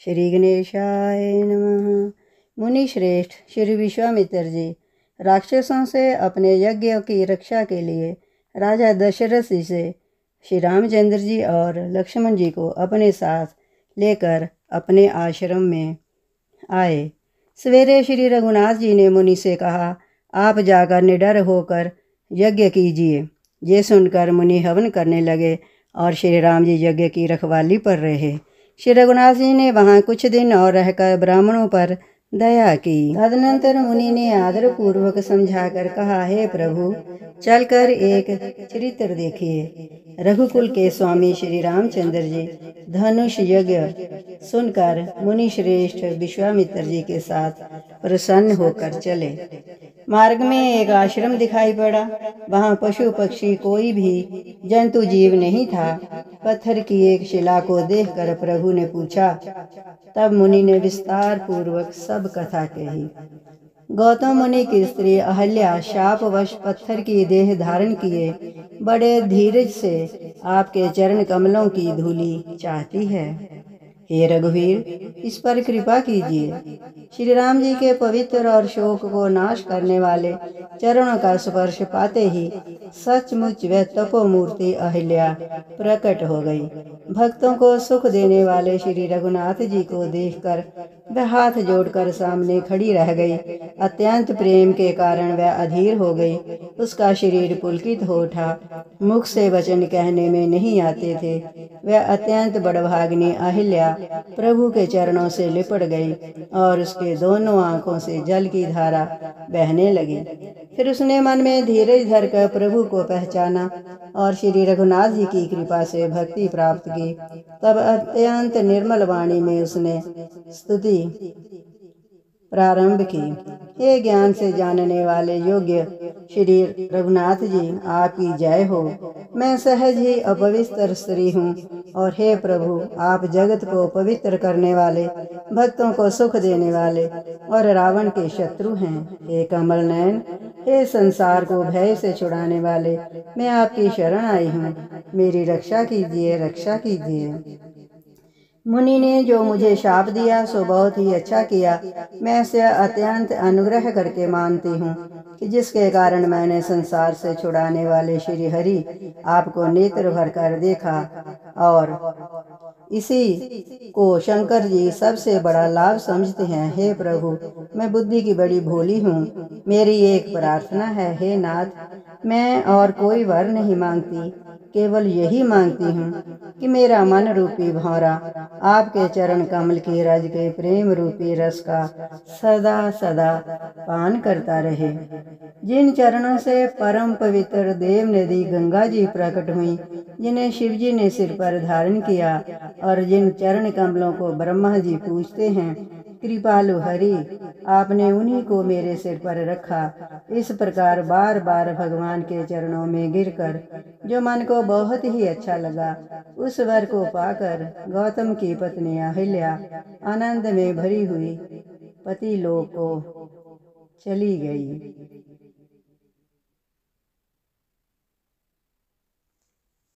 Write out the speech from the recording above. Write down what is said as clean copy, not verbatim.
श्री गणेशाय नमः। मुनि श्रेष्ठ श्री विश्वामित्र जी राक्षसों से अपने यज्ञ की रक्षा के लिए राजा दशरथ जी से श्री रामचंद्र जी और लक्ष्मण जी को अपने साथ लेकर अपने आश्रम में आए। सवेरे श्री रघुनाथ जी ने मुनि से कहा, आप जाकर निडर होकर यज्ञ कीजिए। ये सुनकर मुनि हवन करने लगे और श्री राम जी यज्ञ की रखवाली पर रहे। श्री रघुनाथ जी ने वहाँ कुछ दिन और रहकर ब्राह्मणों पर दया की। तदनंतर मुनि ने आदर पूर्वक समझाकर कहा, हे प्रभु, चलकर एक चरित्र देखिए। रघुकुल के स्वामी श्री रामचंद्र जी धनुष यज्ञ सुनकर मुनि श्रेष्ठ विश्वामित्र जी के साथ प्रसन्न होकर चले। मार्ग में एक आश्रम दिखाई पड़ा। वहाँ पशु पक्षी कोई भी जंतु जीव नहीं था। पत्थर की एक शिला को देखकर प्रभु ने पूछा। तब मुनि ने विस्तार पूर्वक सब कथा कही। गौतम मुनि की स्त्री अहल्या शापवश पत्थर की देह धारण किए बड़े धीरज से आपके चरण कमलों की धूलि चाहती है। हे रघुवीर, इस पर कृपा कीजिए। श्री राम जी के पवित्र और शोक को नाश करने वाले चरणों का स्पर्श पाते ही सचमुच वह तपोमूर्ति अहिल्या प्रकट हो गई। भक्तों को सुख देने वाले श्री रघुनाथ जी को देखकर वह हाथ जोड़कर सामने खड़ी रह गई। अत्यंत प्रेम के कारण वह अधीर हो गई। उसका शरीर पुलकित हो उठा। मुख से वचन कहने में नहीं आते थे। वह अत्यंत बड़भागिनी अहिल्या प्रभु के चरणों से लिपट गई और उसके दोनों आंखों से जल की धारा बहने लगी। फिर उसने मन में धीरज धरकर प्रभु को पहचाना और श्री रघुनाथ जी की कृपा से भक्ति प्राप्त की। तब अत्यंत निर्मल वाणी में उसने स्तुति प्रारंभ की। हे ज्ञान से जानने वाले योग्य श्री रघुनाथ जी, आपकी जय हो। मैं सहज ही अपवित्र स्त्री हूँ और हे प्रभु, आप जगत को पवित्र करने वाले, भक्तों को सुख देने वाले और रावण के शत्रु हैं। हे कमल नयन, हे संसार को भय से छुड़ाने वाले, मैं आपकी शरण आई हूँ। मेरी रक्षा कीजिए, रक्षा कीजिए। मुनि ने जो मुझे शाप दिया सो बहुत ही अच्छा किया। मैं उसे अत्यंत अनुग्रह करके मानती हूँ कि जिसके कारण मैंने संसार से छुड़ाने वाले श्री हरि आपको नेत्र भर कर देखा और इसी को शंकर जी सबसे बड़ा लाभ समझते हैं। हे प्रभु, मैं बुद्धि की बड़ी भोली हूँ। मेरी एक प्रार्थना है, हे नाथ, मैं और कोई वर नहीं मांगती, केवल यही मांगती हूँ कि मेरा मन रूपी भौरा आपके चरण कमल की रज के प्रेम रूपी रस का सदा सदा पान करता रहे। जिन चरणों से परम पवित्र देव नदी गंगा जी प्रकट हुई, जिन्हें शिव जी ने सिर पर धारण किया और जिन चरण कमलों को ब्रह्मा जी पूजते हैं, कृपालु हरि, आपने उन्हीं को मेरे सिर पर रखा। इस प्रकार बार बार भगवान के चरणों में गिरकर जो मन को बहुत ही अच्छा लगा, उस वर को पाकर गौतम की पत्नी अहिल्या आनंद में भरी हुई पति लोक को चली गई।